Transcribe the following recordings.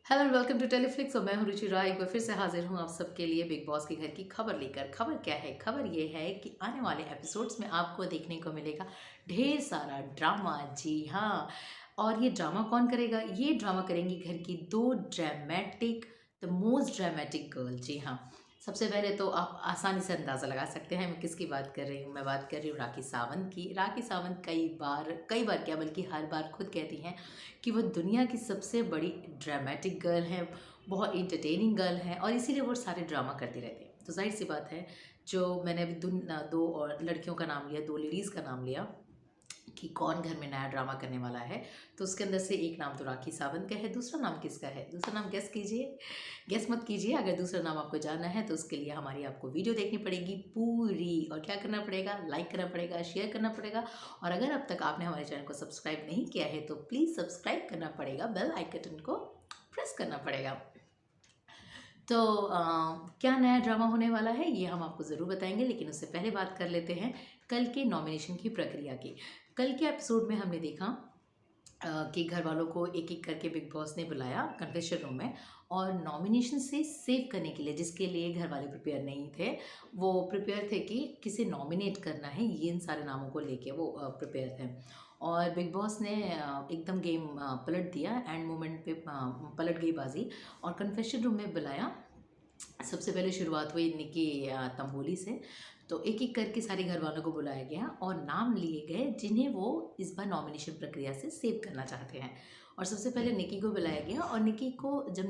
Hello and welcome to टेलीफ्लिक्स और मैं हूं रुचि राय। एक बार फिर से हाजिर हूं आप सबके लिए बिग बॉस के घर की खबर लेकर। खबर क्या है? खबर ये है कि आने वाले एपिसोड्स में आपको देखने को मिलेगा ढेर सारा ड्रामा। जी हाँ, और ये ड्रामा कौन करेगा? ये ड्रामा करेंगी घर की दो dramatic, the most dramatic girl. जी हाँ, सबसे पहले तो आप आसानी से अंदाज़ा लगा सकते हैं मैं किसकी बात कर रही हूँ। मैं बात कर रही हूँ राखी सावंत की। राखी सावंत कई बार क्या बल्कि हर बार खुद कहती हैं कि वो दुनिया की सबसे बड़ी ड्रामेटिक गर्ल हैं, बहुत इंटरटेनिंग गर्ल हैं और इसीलिए वो सारे ड्रामा करती रहती हैं। तो जाहिर सी बात है, जो मैंने अभी दो और लड़कियों का नाम लिया, दो लेडीज़ का नाम लिया कि कौन घर में नया ड्रामा करने वाला है, तो उसके अंदर से एक नाम तो राखी सावंत का है। दूसरा नाम किसका है? दूसरा नाम गेस कीजिए। गेस मत कीजिए। अगर दूसरा नाम आपको जानना है तो उसके लिए हमारी आपको वीडियो देखनी पड़ेगी पूरी, और क्या करना पड़ेगा? लाइक करना पड़ेगा, शेयर करना पड़ेगा, और अगर अब तक आपने हमारे चैनल को सब्सक्राइब नहीं किया है तो प्लीज़ सब्सक्राइब करना पड़ेगा, बेल आइकन को प्रेस करना पड़ेगा। तो क्या नया ड्रामा होने वाला है ये हम आपको ज़रूर बताएंगे, लेकिन उससे पहले बात कर लेते हैं कल के नॉमिनेशन की प्रक्रिया की। कल के एपिसोड में हमने देखा कि घर वालों को एक एक करके बिग बॉस ने बुलाया कन्फेशन रूम में, और नॉमिनेशन से सेव करने के लिए, जिसके लिए घर वाले प्रिपेयर नहीं थे, वो प्रिपेयर थे कि किसे नॉमिनेट करना है, ये इन सारे नामों को लेके वो प्रिपेयर थे। और बिग बॉस ने एकदम गेम पलट दिया, एंड मोमेंट पे पलट गई बाजी और कन्फेशन रूम में बुलाया। सबसे पहले शुरुआत हुई निकी तंबोली से। तो एक एक करके सारे घर वालों को बुलाया गया और नाम लिए गए जिन्हें वो इस बार नॉमिनेशन प्रक्रिया से सेव करना चाहते हैं। और सबसे पहले निकी को बुलाया गया, और निकी को जब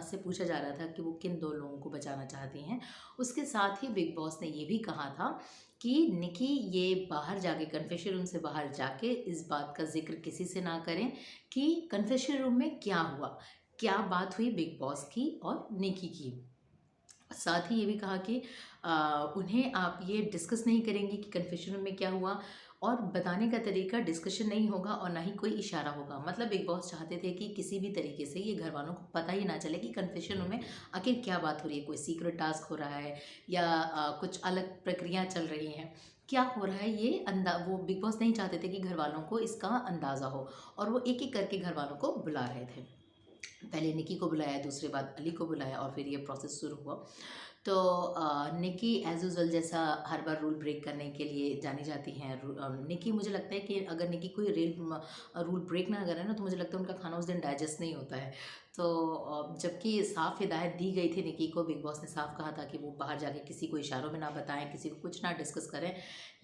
से पूछा जा रहा था कि वो किन दो लोगों को बचाना चाहती हैं, उसके साथ ही बिग बॉस ने ये भी कहा था कि निकी ये बाहर जाके, कन्फेशन रूम से बाहर जाके इस बात का जिक्र किसी से ना करें कि कन्फेशन रूम में क्या हुआ, क्या बात हुई बिग बॉस की और निकी की। साथ ही ये भी कहा कि उन्हें आप ये डिस्कस नहीं करेंगे कि कन्फेशन रूम में क्या हुआ, और बताने का तरीका डिस्कशन नहीं होगा और ना ही कोई इशारा होगा। मतलब बिग बॉस चाहते थे कि किसी भी तरीके से ये घर वालों को पता ही ना चले कि कन्फेशन रूम में आखिर क्या बात हो रही है, कोई सीक्रेट टास्क हो रहा है या कुछ अलग प्रक्रिया चल रही हैं, क्या हो रहा है, ये वो बिग बॉस नहीं चाहते थे कि घर वालों को इसका अंदाज़ा हो। और वो एक एक करके घर वालों को बुला रहे थे। पहले निकी को बुलाया, दूसरी बार अली को बुलाया, और फिर ये प्रोसेस शुरू हुआ। तो निकी एज यूजल जैसा हर बार रूल ब्रेक करने के लिए जानी जाती हैं। निकी, मुझे लगता है कि अगर निकी कोई रूल ब्रेक ना करे ना, तो मुझे लगता है उनका खाना उस दिन डाइजेस्ट नहीं होता है। तो जबकि साफ़ हिदायत दी गई थी निकी को, बिग बॉस ने साफ कहा था कि वो बाहर जाके किसी को इशारों में ना बताएं, किसी को कुछ ना डिस्कस करें,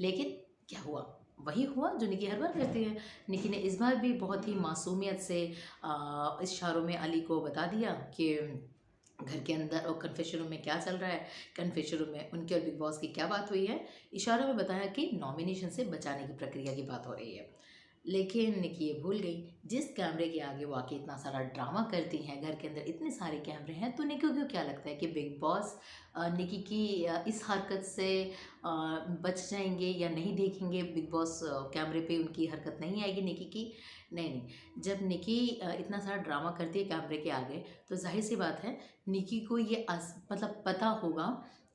लेकिन क्या हुआ? वही हुआ जो निकी हर बार करती है। निकी ने इस बार भी बहुत ही मासूमियत से इशारों में अली को बता दिया कि घर के अंदर और कन्फेशन रूम में क्या चल रहा है, कन्फेशन रूम में उनके और बिग बॉस की क्या बात हुई है। इशारों में बताया कि नॉमिनेशन से बचाने की प्रक्रिया की बात हो रही है। लेकिन निकी ये भूल गई, जिस कैमरे के आगे वो आके इतना सारा ड्रामा करती हैं, घर के अंदर इतने सारे कैमरे हैं, तो निकी को क्या लगता है कि बिग बॉस निकी की इस हरकत से बच जाएंगे या नहीं देखेंगे, बिग बॉस कैमरे पे उनकी हरकत नहीं आएगी निकी की। नहीं नहीं, जब निकी इतना सारा ड्रामा करती है कैमरे के आगे, तो जाहिर सी बात है निकी को ये मतलब पता होगा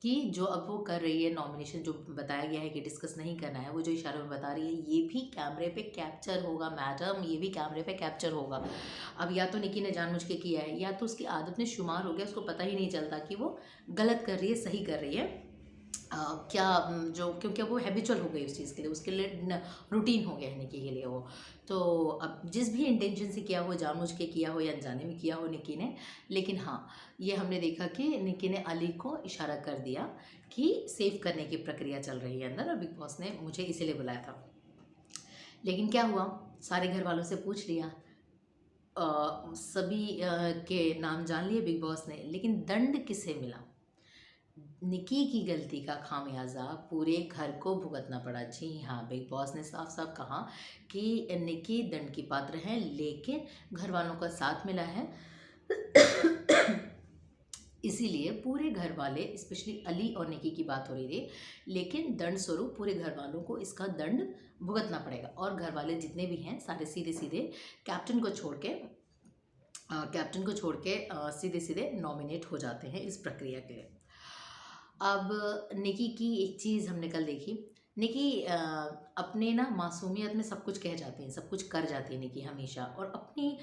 कि जो अब वो कर रही है नॉमिनेशन, जो बताया गया है कि डिस्कस नहीं करना है, वो जो इशारों में बता रही है, ये भी कैमरे पे कैप्चर होगा मैडम, ये भी कैमरे पे कैप्चर होगा। अब या तो निकी ने जानबूझ के किया है, या तो उसकी आदत में शुमार हो गया, उसको पता ही नहीं चलता कि वो गलत कर रही है सही कर रही है। जो, क्योंकि अब वो हैबिचुअल हो गई उस चीज़ के लिए, उसके लिए रूटीन हो गया है निकी के लिए वो। तो अब जिस भी इंटेंशन से किया हो, जानबूझ के किया हो या अनजाने में किया हो निकी ने, लेकिन हाँ, ये हमने देखा कि निकी ने अली को इशारा कर दिया कि सेव करने की प्रक्रिया चल रही है अंदर, और बिग बॉस ने मुझे इसीलिए बुलाया था। लेकिन क्या हुआ, सारे घर वालों से पूछ लिया, सभी के नाम जान लिए बिग बॉस ने, लेकिन दंड किसे मिला? निकी की गलती का खामियाजा पूरे घर को भुगतना पड़ा। जी हाँ, बिग बॉस ने साफ साफ कहा कि निकी दंड की पात्र है, लेकिन घर वालों का साथ मिला है। इसीलिए पूरे घर वाले, स्पेशली अली और निकी की बात हो रही थी, लेकिन दंड स्वरूप पूरे घर वालों को इसका दंड भुगतना पड़ेगा। और घर वाले जितने भी हैं सारे सीधे सीधे कैप्टन को छोड़ के सीधे सीधे नॉमिनेट हो जाते हैं इस प्रक्रिया के लिए। अब निकी की एक चीज़ हमने कल देखी, निकी अपने ना मासूमियत में सब कुछ कह जाती हैं, सब कुछ कर जाती है निकी हमेशा, और अपनी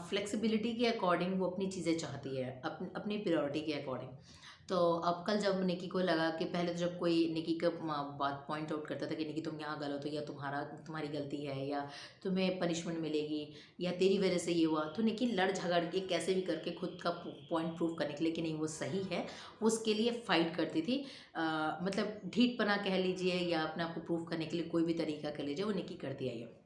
फ्लेक्सिबिलिटी के अकॉर्डिंग वो अपनी चीज़ें चाहती है, अपनी प्रायोरिटी के अकॉर्डिंग। तो अब कल जब निकी को लगा कि पहले तो जब कोई निकी का बात पॉइंट आउट करता था कि निकी तुम यहाँ गलत हो, या तुम्हारी गलती है, या तुम्हें पनिशमेंट मिलेगी, या तेरी वजह से ये हुआ, तो निकी लड़ झगड़ के कैसे भी करके खुद का पॉइंट प्रूव करने के लिए कि नहीं वो सही है, वो उसके लिए फाइट करती थी। मतलब ढीठपना कह लीजिए, या अपने आप को प्रूव करने के लिए कोई भी तरीका कह लीजिए, वो निकी करती आई है।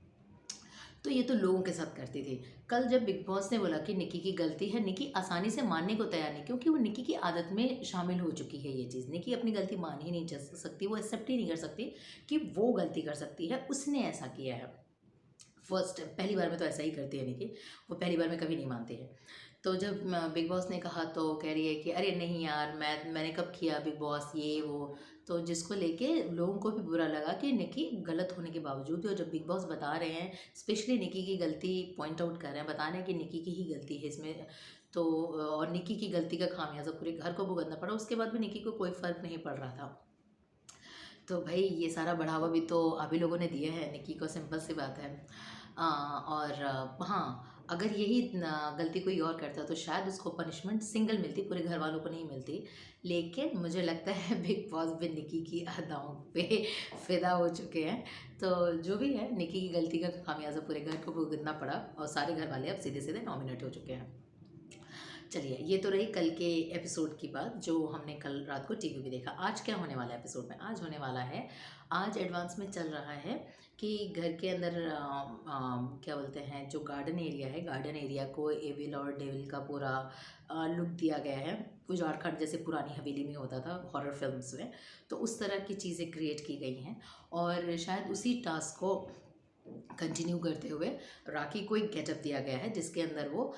तो ये तो लोगों के साथ करती थी। कल जब बिग बॉस ने बोला कि निकी की गलती है, निकी आसानी से मानने को तैयार नहीं, क्योंकि वो निकी की आदत में शामिल हो चुकी है ये चीज़। निकी अपनी गलती मान ही नहीं सकती, वो एक्सेप्ट ही नहीं कर सकती कि वो गलती कर सकती है, उसने ऐसा किया है। पहली बार में तो ऐसा ही करती है निकी, वो पहली बार में कभी नहीं मानती है। तो जब बिग बॉस ने कहा तो कह रही है कि अरे नहीं यार, मैंने कब किया बिग बॉस, ये वो। तो जिसको लेके लोगों को भी बुरा लगा कि निकी गलत होने के बावजूद भी, और जब बिग बॉस बता रहे हैं, स्पेशली निकी की गलती पॉइंट आउट कर रहे हैं, बता रहे हैं कि निकी की ही गलती है इसमें, तो और निकी की गलती का खामियाजा पूरे घर को भुगतना पड़ा, उसके बाद भी निकी को कोई फ़र्क नहीं पड़ रहा था। तो भाई ये सारा बढ़ावा भी तो अभी लोगों ने दिया है निकी को, सिंपल सी बात है। हाँ, अगर यही गलती कोई और करता तो शायद उसको पनिशमेंट सिंगल मिलती, पूरे घर वालों को नहीं मिलती। लेकिन मुझे लगता है बिग बॉस भी निकी की अदाओं पे फिदा हो चुके हैं। तो जो भी है, निकी की गलती का खामियाजा पूरे घर को भुगतना पड़ा, और सारे घर वाले अब सीधे सीधे नॉमिनेट हो चुके हैं। चलिए, ये तो रही कल के एपिसोड की बात, जो हमने कल रात को टीवी पे देखा। आज क्या होने वाला है एपिसोड में? आज होने वाला है, आज एडवांस में चल रहा है कि घर के अंदर क्या बोलते हैं, जो गार्डन एरिया है, गार्डन एरिया को एविल और डेविल का पूरा लुक दिया गया है, उजाड़खंड जैसे पुरानी हवेली में होता था हॉरर फिल्म्स में। तो उस तरह की चीज़ें क्रिएट की गई हैं, और शायद उसी टास्क को कंटिन्यू करते हुए राखी को एक गेटअप दिया गया है, जिसके अंदर वो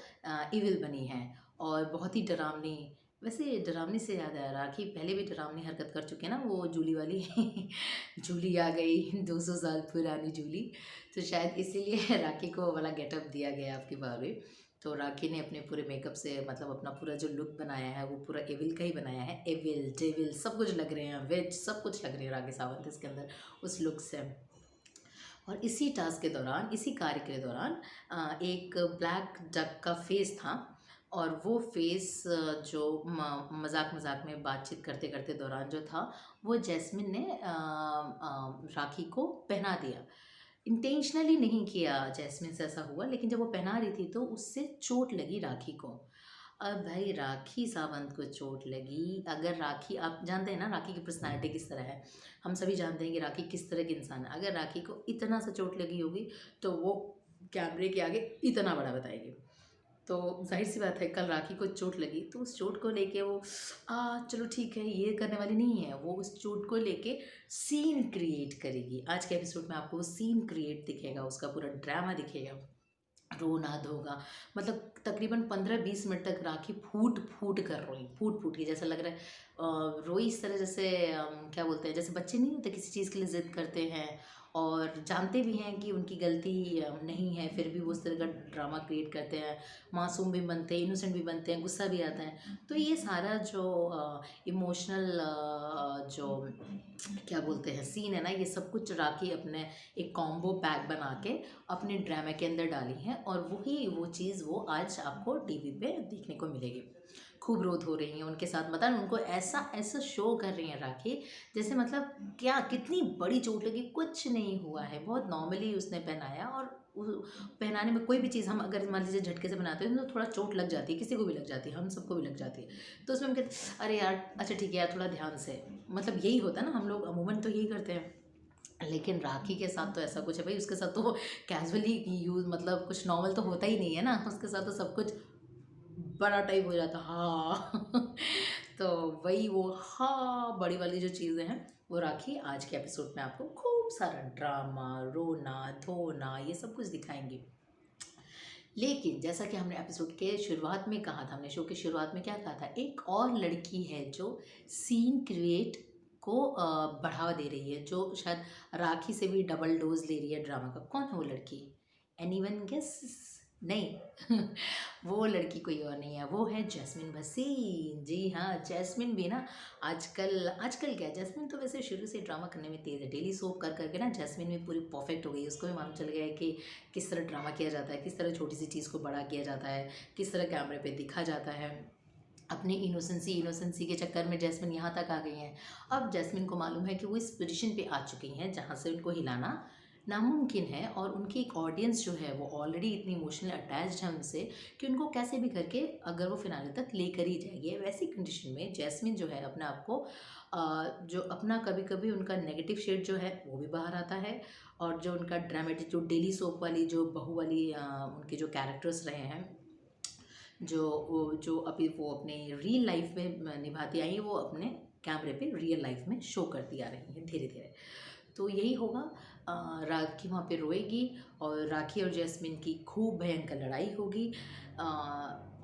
इविल बनी है, और बहुत ही डरावनी। वैसे डरावनी से याद आया, राखी पहले भी डरावनी हरकत कर चुके हैं ना, वो जूली वाली जूली आ गई 200 साल पुरानी जूली। तो शायद इसीलिए राखी को वो वाला गेटअप दिया गया आपकी बार भी। तो राखी ने अपने पूरे मेकअप से, मतलब अपना पूरा जो लुक बनाया है, वो पूरा एविल का ही बनाया है। एविल डेविल सब कुछ लग रहे हैं, विच सब कुछ लग रही है राखी सावंत इसके अंदर उस लुक से। और इसी टास्क के दौरान, इसी कार्य के दौरान एक ब्लैक डक का फेस था, और वो फेस जो मजाक मजाक में बातचीत करते करते दौरान जो था, वो जैस्मिन ने राखी को पहना दिया। इंटेंशनली नहीं किया जैस्मिन से ऐसा हुआ, लेकिन जब वो पहना रही थी तो उससे चोट लगी राखी को। अब भाई राखी सावंत को चोट लगी, अगर राखी, आप जानते हैं ना राखी की पर्सनालिटी किस तरह है, हम सभी जानते हैं कि राखी किस तरह की इंसान है। अगर राखी को इतना सा चोट लगी होगी तो वो कैमरे के आगे इतना बड़ा बताएगी। तो जाहिर सी बात है, कल राखी को चोट लगी तो उस चोट को लेके वो चलो ठीक है, ये करने वाली नहीं है, वो उस चोट को लेके सीन क्रिएट करेगी। आज के एपिसोड में आपको वो सीन क्रिएट दिखेगा, उसका पूरा ड्रामा दिखेगा, रोना धोगा। मतलब तकरीबन 15-20 मिनट तक राखी फूट फूट कर रोई, फूट फूट के, जैसा लग रहा है रोई इस तरह जैसे क्या बोलते हैं, जैसे बच्चे नहीं होते किसी चीज़ के लिए ज़िद करते हैं और जानते भी हैं कि उनकी गलती नहीं है, फिर भी वो उस तरह का ड्रामा क्रिएट करते हैं। मासूम भी बनते हैं, इनोसेंट भी बनते हैं, गुस्सा भी आता है। तो ये सारा जो इमोशनल जो क्या बोलते हैं सीन है ना, ये सब कुछ राखी अपने एक कॉम्बो पैक बना के अपने ड्रामे के अंदर डाली है, और वही वो चीज़ वो आज आपको टीवी पे देखने को मिलेगी। खूब रोध हो रही हैं उनके साथ, मतलब उनको ऐसा ऐसा शो कर रही हैं राखी, जैसे मतलब क्या कितनी बड़ी चोट लगी, कुछ नहीं हुआ है, बहुत नॉर्मली उसने पहनाया। और पहनाने में कोई भी चीज़ हम अगर मान लीजिए झटके से बनाते हैं तो थोड़ा चोट लग जाती है, किसी को भी लग जाती है, हम सबको भी लग जाती है। तो उसमें हम कहते अरे यार अच्छा ठीक है यार, थोड़ा ध्यान से, मतलब यही होता है ना, हम लोग अमूमन तो यही करते हैं। लेकिन राखी के साथ तो ऐसा कुछ है भाई, उसके साथ तो कैजुअली यूज, मतलब कुछ नॉर्मल तो होता ही नहीं है ना, उसके साथ तो सब कुछ बड़ा टाइप हो जाता हाँ तो वही वो हाँ बड़ी वाली जो चीज़ें हैं वो राखी आज के एपिसोड में आपको खूब सारा ड्रामा, रोना धोना, ये सब कुछ दिखाएंगे। लेकिन जैसा कि हमने एपिसोड के शुरुआत में कहा था, हमने शो की शुरुआत में क्या कहा था, एक और लड़की है जो सीन क्रिएट को बढ़ावा दे रही है, जो शायद राखी से भी डबल डोज ले रही है ड्रामा का। कौन है वो लड़की? Anyone guess? नहीं वो लड़की कोई और नहीं है, वो है जैस्मिन भसीन। जी हाँ, जैस्मिन भी ना आजकल आजकल क्या है, जैस्मिन तो वैसे शुरू से ड्रामा करने में तेज़ है। डेली सोप कर करके ना जैस्मिन भी पूरी परफेक्ट हो गई है। उसको भी मालूम चल गया है कि किस तरह ड्रामा किया जाता है, किस तरह छोटी सी चीज़ को बड़ा किया जाता है, किस तरह कैमरे पे दिखा जाता है। अपनी इनोसेंसी के चक्कर में जैस्मिन यहाँ तक आ गई हैं। अब जैस्मिन को मालूम है कि वो इस पोजीशन पे आ चुकी हैं जहाँ से उनको हिलाना नामुमकिन है, और उनकी एक ऑडियंस जो है वो ऑलरेडी इतनी इमोशनली अटैच्ड है उनसे कि उनको कैसे भी करके अगर वो फिनाले तक लेकर ही जाएगी। वैसी कंडीशन में जैस्मिन जो है अपने आप को जो अपना कभी कभी उनका नेगेटिव शेड जो है वो भी बाहर आता है, और जो उनका ड्रामेटिक जो डेली सोप वाली जो बहू वाली उनके जो कैरेक्टर्स रहे हैं, जो अभी वो अपने रियल लाइफ में निभाती आई हैं, वो अपने कैमरे पे रियल लाइफ में शो करती आ रही हैं धीरे धीरे। तो यही होगा, राखी वहाँ पे रोएगी और राखी और जैस्मिन की खूब भयंकर लड़ाई होगी।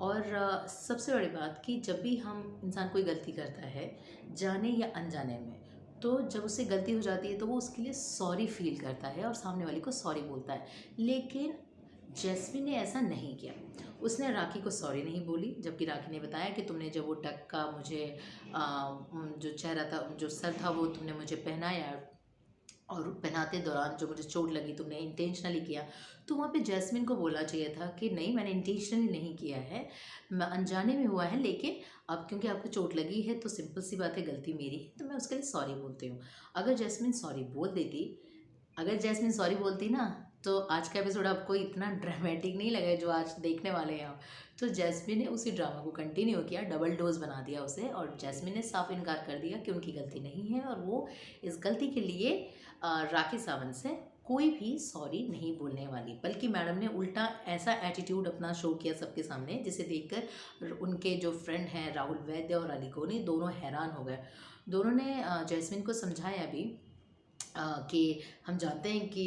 और सबसे बड़ी बात कि जब भी हम इंसान कोई गलती करता है जाने या अनजाने में, तो जब उससे गलती हो जाती है तो वो उसके लिए सॉरी फील करता है और सामने वाले को सॉरी बोलता है। लेकिन जैस्मिन ने ऐसा नहीं किया। उसने राखी को सॉरी नहीं बोली, जबकि राखी ने बताया कि तुमने जब वो टक का मुझे जो चेहरा था, जो सर था, वो तुमने मुझे पहनाया और पहनाते दौरान जो मुझे चोट लगी तुमने इंटेंशनली किया। तो वहाँ पे जैस्मिन को बोलना चाहिए था कि नहीं, मैंने इंटेंशनली नहीं किया है, मैं अनजाने में हुआ है, लेकिन अब क्योंकि आपको चोट लगी है तो सिंपल सी बात है, गलती मेरी है, तो मैं उसके लिए सॉरी बोलती हूँ। अगर जैस्मिन सॉरी बोल देती अगर जैस्मिन सॉरी बोलती ना, तो आज का एपिसोड आपको इतना ड्रामेटिक नहीं लगा जो आज देखने वाले हैं आप। तो जैस्मिन ने उसी ड्रामा को कंटिन्यू किया, डबल डोज बना दिया उसे, और जैस्मिन ने साफ इनकार कर दिया कि उनकी गलती नहीं है, और वो इस गलती के लिए राखी सावंत से कोई भी सॉरी नहीं बोलने वाली। बल्कि मैडम ने उल्टा ऐसा एटीट्यूड अपना शो किया सबके सामने, जिसे देखकर उनके जो फ्रेंड हैं राहुल वैद्य और अलीगोनी, दोनों हैरान हो गए। दोनों ने जैस्मिन को समझाया भी कि हम जानते हैं कि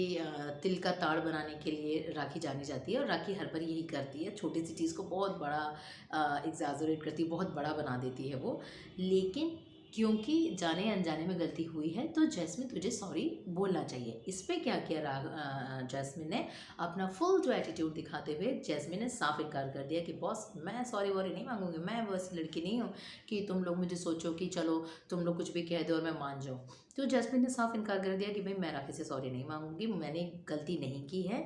तिल का ताड़ बनाने के लिए राखी जानी जाती है, और राखी हर बार यही करती है, छोटी सी चीज़ को बहुत बड़ा एग्जैजरेट करती है, बहुत बड़ा बना देती है वो। लेकिन क्योंकि जाने अनजाने में गलती हुई है तो जैस्मिन तुझे सॉरी बोलना चाहिए। इस पे क्या किया जैस्मिन ने, अपना फुल जो एटीट्यूड दिखाते हुए जैस्मिन ने साफ इनकार कर दिया कि बॉस मैं सॉरी वॉरी नहीं मांगूंगी, मैं वैसी लड़की नहीं हूँ कि तुम लोग मुझे सोचो कि चलो तुम लोग कुछ भी कह दो और मैं मान जाऊँ। तो जैस्मिन ने साफ इनकार कर दिया कि भाई मैं राखी से सॉरी नहीं मांगूंगी, मैंने गलती नहीं की है,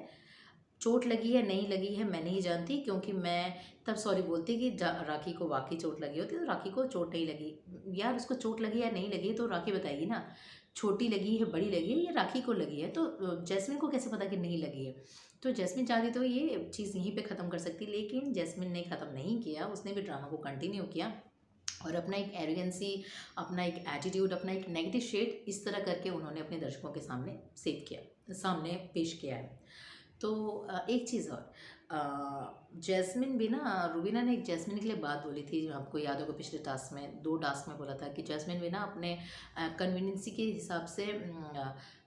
चोट लगी है नहीं लगी है मैं नहीं जानती, क्योंकि मैं तब सॉरी बोलती कि राखी को वाकई चोट लगी होती, तो राखी को चोट नहीं लगी। यार उसको चोट लगी या नहीं लगी तो राखी बताएगी ना, छोटी लगी है बड़ी लगी है या राखी को लगी है, तो जैस्मिन को कैसे पता कि नहीं लगी है। तो जैस्मिन चाहती तो ये चीज़ यहीं पे ख़त्म कर सकती, लेकिन जैस्मिन ने ख़त्म नहीं किया, उसने भी ड्रामा को कंटिन्यू किया और अपना एक एरोगेंसी, अपना एक एटीट्यूड, अपना एक नेगेटिव शेड इस तरह करके उन्होंने अपने दर्शकों के सामने सेव किया, सामने पेश किया है। तो एक चीज़ और, जैस्मिन भी ना, रूबीना ने एक जैस्मिन के लिए बात बोली थी, जो आपको याद होगा पिछले टास्क में, 2 टास्क में बोला था कि जैस्मिन भी ना अपने कन्वीनियंसी के हिसाब से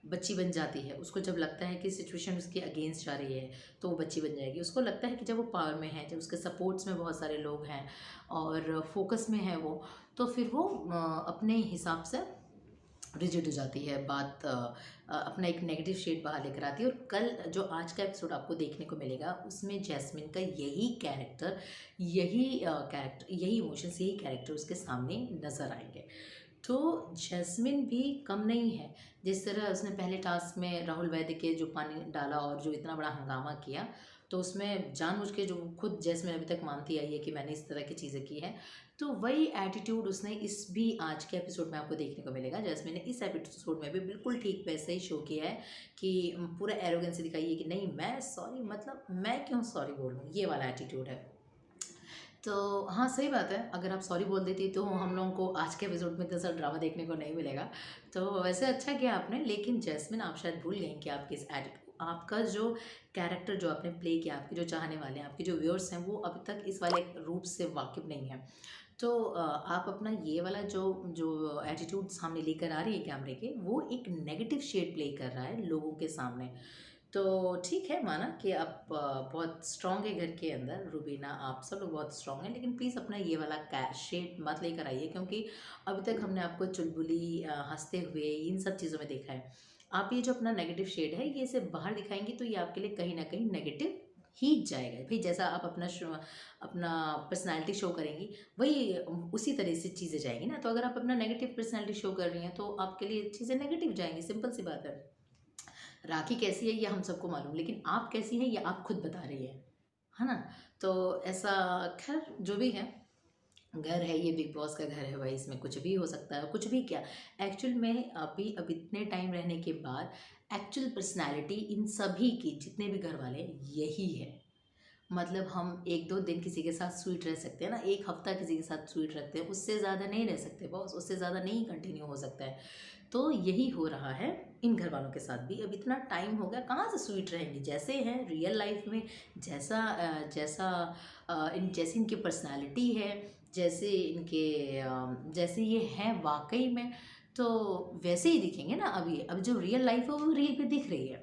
बच्ची बन जाती है। उसको जब लगता है कि सिचुएशन उसके अगेंस्ट जा रही है तो वो बच्ची बन जाएगी। उसको लगता है कि जब वो पावर में है, जब उसके सपोर्ट्स में बहुत सारे लोग हैं और फोकस में है वो, तो फिर वो अपने हिसाब से रिजिड हो जाती है, बात अपना एक नेगेटिव शेड बाहर लेकर आती है। और कल जो आज का एपिसोड आपको देखने को मिलेगा उसमें जैस्मिन का यही कैरेक्टर, यही इमोशंस, यही कैरेक्टर उसके सामने नज़र आएंगे। तो जैस्मिन भी कम नहीं है। जिस तरह उसने पहले टास्क में राहुल वैद्य के जो पानी डाला और जो इतना बड़ा हंगामा किया, तो उसमें जानबूझ के, जो खुद जैस्मिन अभी तक मानती आई है कि मैंने इस तरह की चीज़ें की हैं, तो वही एटीट्यूड उसने इस भी आज के एपिसोड में आपको देखने को मिलेगा। जैस्मिन ने इस एपिसोड में भी बिल्कुल ठीक वैसे ही शो किया है कि पूरा एरोगेंसी दिखाई है कि नहीं मैं सॉरी, मतलब मैं क्यों सॉरी बोलूँ, ये वाला एटीट्यूड है। तो हाँ सही बात है, अगर आप सॉरी बोल देती तो हम लोगों को आज के एपिसोड में इतना सारा ड्रामा देखने को नहीं मिलेगा। तो वैसे अच्छा किया आपने, लेकिन जैस्मिन आप शायद भूल गई कि आपके इस एडिट आपका जो कैरेक्टर जो आपने प्ले किया, आपके जो चाहने वाले हैं, आपके जो व्यूअर्स हैं, वो अभी तक इस वाले रूप से वाकिफ नहीं है। तो आप अपना ये वाला जो जो एटीट्यूड सामने लेकर आ रही है कैमरे के, वो एक नेगेटिव शेड प्ले कर रहा है लोगों के सामने। तो ठीक है, माना कि आप बहुत स्ट्रॉन्ग है घर के अंदर, रूबीना आप सब लोग बहुत स्ट्रॉन्ग हैं, लेकिन प्लीज़ अपना ये वाला शेड मत लेकर आइए, क्योंकि अभी तक हमने आपको चुलबुली हंसते हुए इन सब चीज़ों में देखा है। आप ये जो अपना नेगेटिव शेड है ये इसे बाहर दिखाएंगी तो ये आपके लिए कहीं ना कहीं नेगेटिव ही जाएगा भाई। जैसा आप अपना पर्सनालिटी शो करेंगी, वही उसी तरह से चीज़ें जाएंगी ना। तो अगर आप अपना नेगेटिव पर्सनालिटी शो कर रही हैं तो आपके लिए चीज़ें नेगेटिव जाएंगी, सिंपल सी बात है। राखी कैसी है ये हम सबको मालूम, लेकिन आप कैसी हैं ये आप खुद बता रही है ना। तो ऐसा, खैर जो भी है, घर है ये, बिग बॉस का घर है भाई, इसमें कुछ भी हो सकता है, कुछ भी क्या। एक्चुअल में अभी अब इतने टाइम रहने के बाद एक्चुअल पर्सनालिटी इन सभी की, जितने भी घर वाले हैं, यही है। मतलब हम एक दो दिन किसी के साथ स्वीट रह सकते हैं ना, एक हफ्ता किसी के साथ स्वीट रखते हैं, उससे ज़्यादा नहीं रह सकते बॉस, उससे ज़्यादा नहीं कंटिन्यू हो सकता है। तो यही हो रहा है इन घर वालों के साथ भी। अब इतना टाइम हो गया, कहाँ से स्वीट रहेंगी, जैसे हैं रियल लाइफ में, जैसी इनकी पर्सनालिटी है, जैसे ये हैं वाकई में, तो वैसे ही दिखेंगे ना। अभी अब जो रियल लाइफ है वो रील पे दिख रही है,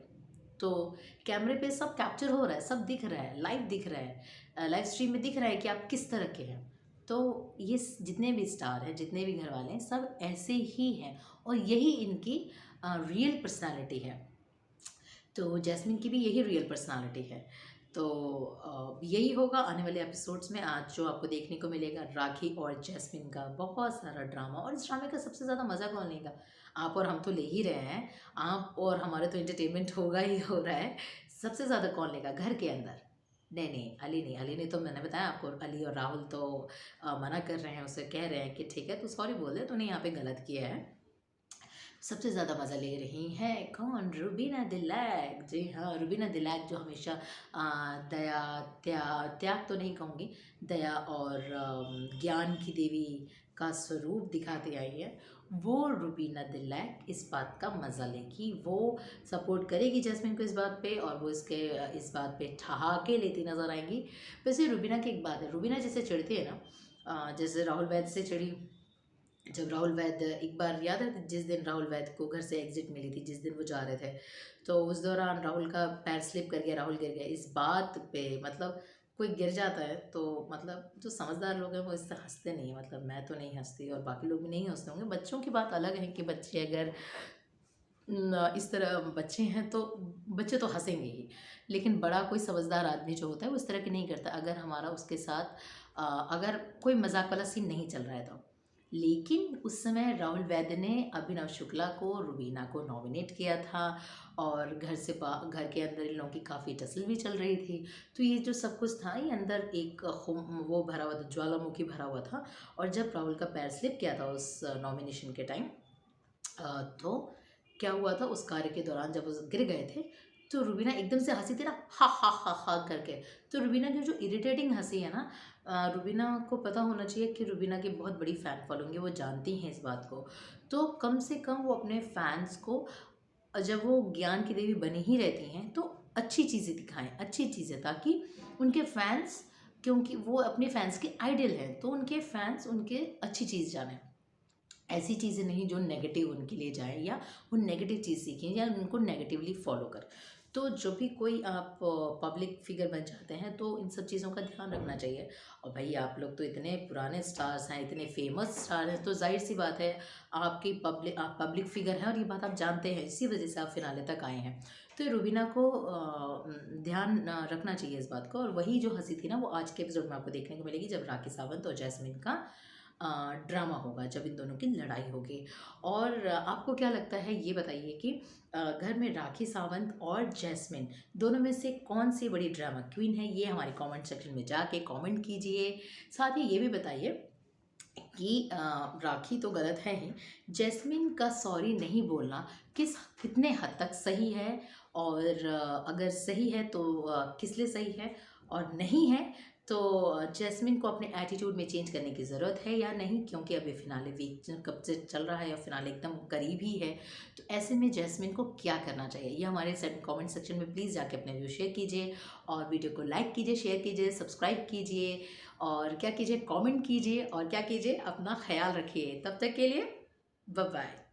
तो कैमरे पे सब कैप्चर हो रहा है, सब दिख रहा है, लाइव दिख रहा है, लाइव स्ट्रीम में दिख रहा है कि आप किस तरह के हैं। तो ये जितने भी स्टार हैं, जितने भी घर वाले हैं, सब ऐसे ही हैं, और यही इनकी रियल पर्सनालिटी है। तो जैस्मिन की भी यही रियल पर्सनालिटी है। तो यही होगा आने वाले एपिसोड्स में। आज जो आपको देखने को मिलेगा, राखी और जैस्मिन का बहुत सारा ड्रामा, और इस ड्रामे का सबसे ज़्यादा मज़ा कौन लेगा? आप और हम तो ले ही रहे हैं, आप और हमारे तो एंटरटेनमेंट होगा ही हो रहा है। सबसे ज़्यादा कौन लेगा घर के अंदर? नहीं नहीं, अली नहीं, अली ने तो मैंने बताया आपको, अली और राहुल तो मना कर रहे हैं, उसे कह रहे हैं कि ठीक है तू सॉरी बोल दे, तूने यहाँ पे गलत किया है। सबसे ज़्यादा मज़ा ले रही हैं कौन? रुबीना दिलैक। जी हाँ, रुबीना दिलैक जो हमेशा दया, त्याग तो नहीं कहूँगी, दया और ज्ञान की देवी का स्वरूप दिखाती आई है, वो रुबीना दिलैक इस बात का मज़ा लेगी। वो सपोर्ट करेगी जैस्मिन को इस बात पे, और वो इस बात पे ठहाके लेती नज़र आएंगी। वैसे रुबीना की एक बात है, रुबीना जैसे चिढ़ती है ना, जैसे राहुल वैद्य से चिढ़ी। जब राहुल वैद्य, एक बार याद है जिस दिन राहुल वैद्य को घर से एग्जिट मिली थी, जिस दिन वो जा रहे थे, तो उस दौरान राहुल का पैर स्लिप कर गया, राहुल गिर गया। इस बात पे मतलब कोई गिर जाता है तो मतलब जो समझदार लोग हैं वो इससे हंसते नहीं, मतलब मैं तो नहीं हंसती और बाकी लोग भी नहीं हंसते होंगे। बच्चों की बात अलग है कि बच्चे अगर इस तरह बच्चे हैं तो बच्चे तो हंसेंगे ही, लेकिन बड़ा कोई समझदार आदमी जो होता है वो इस तरह की नहीं करता, अगर हमारा उसके साथ अगर कोई मजाक वाला सीन नहीं चल रहा है तो। लेकिन उस समय राहुल वैद्य ने अभिनव शुक्ला को, रुबीना को नॉमिनेट किया था, और घर के अंदर इन लोगों की काफ़ी टसल भी चल रही थी। तो ये जो सब कुछ था, ये अंदर एक वो भरा हुआ था, ज्वालामुखी भरा हुआ था। और जब राहुल का पैर स्लिप किया था उस नॉमिनेशन के टाइम, तो क्या हुआ था उस कार्य के दौरान, जब वो गिर गए थे, तो रुबीना एकदम से हंसी थी ना, हा हा हा हा करके। तो रुबीना की जो इरिटेटिंग हंसी है ना, रुबीना को पता होना चाहिए कि रुबीना की बहुत बड़ी फ़ैन फॉलोइंग है, वो जानती हैं इस बात को। तो कम से कम वो अपने फैंस को, जब वो ज्ञान की देवी बनी ही रहती हैं, तो अच्छी चीज़ें दिखाएं, अच्छी चीज़ें, ताकि उनके फैंस, क्योंकि वो अपने फैंस के आइडल हैं, तो उनके फैंस उनके अच्छी चीज़ जानें, ऐसी चीज़ें नहीं जो नेगेटिव उनके लिए जाए, या वो नेगेटिव चीज़ सीखें या उनको नेगेटिवली फॉलो कर। तो जब भी कोई आप पब्लिक फिगर बन जाते हैं तो इन सब चीज़ों का ध्यान रखना चाहिए। और भाई आप लोग तो इतने पुराने स्टार्स हैं, इतने फेमस स्टार हैं, तो जाहिर सी बात है आप पब्लिक फिगर हैं, और ये बात आप जानते हैं, इसी वजह से आप फिनाले तक आए हैं। तो रुबीना को ध्यान रखना चाहिए इस बात को। और वही जो हंसी थी ना, वो आज के एपिसोड में आपको देखने को मिलेगी, जब राखी सावंत और जैस्मिन का ड्रामा होगा, जब इन दोनों की लड़ाई होगी। और आपको क्या लगता है ये बताइए कि घर में राखी सावंत और जैस्मिन दोनों में से कौन सी बड़ी ड्रामा क्वीन है? ये हमारे कमेंट सेक्शन में जाके कमेंट कीजिए। साथ ही ये भी बताइए कि राखी तो गलत है ही, जैस्मिन का सॉरी नहीं बोलना कितने हद तक सही है, और अगर सही है तो किस लिए सही है, और नहीं है तो जैस्मिन को अपने एटीट्यूड में चेंज करने की ज़रूरत है या नहीं, क्योंकि अभी फिनाले वीक कब से चल रहा है और फिनाले एकदम करीब ही है। तो ऐसे में जैस्मिन को क्या करना चाहिए, ये हमारे कमेंट सेक्शन में प्लीज़ जाके अपने व्यू शेयर कीजिए, और वीडियो को लाइक कीजिए, शेयर कीजिए, सब्सक्राइब कीजिए, और क्या कीजिए, कमेंट कीजिए, और क्या कीजिए, अपना ख्याल रखिए। तब तक के लिए बाय बाय।